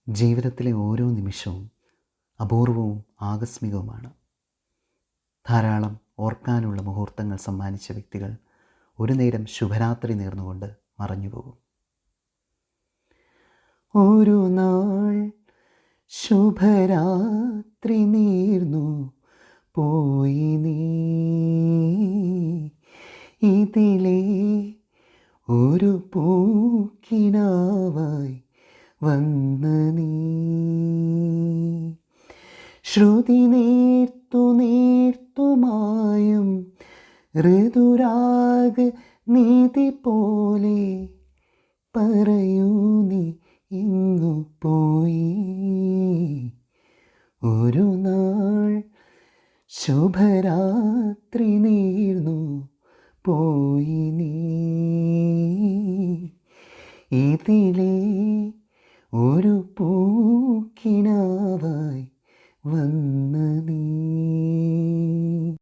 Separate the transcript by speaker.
Speaker 1: ജീവിതത്തിലെ ഓരോ നിമിഷവും അപൂർവവും ആകസ്മികവുമാണ്. ധാരാളം ഓർക്കാനുള്ള മുഹൂർത്തങ്ങൾ സമ്മാനിച്ച വ്യക്തികൾ ഒരു നേരം ശുഭരാത്രി നേർന്നുകൊണ്ട് മറഞ്ഞുപോകും. ഒരു നാൾ ശുഭരാത്രി നേർന്നു പോയി നീ, ഇതിലേ ഒരു പൂക്കിനാവായി വന്ന നീ. ശ്രുതി നേർത്തു നേർത്തുമായും ഋതുരാഗ നീതി പോലെ പറയൂ നീ എങ്ങു പോയി. ഒരു നാൾ ശുഭരാത്രി നേർന്നു പോയി നീ, ഇതിലേ ഒരു പൂക്കിനാവായി വന്ന നീ.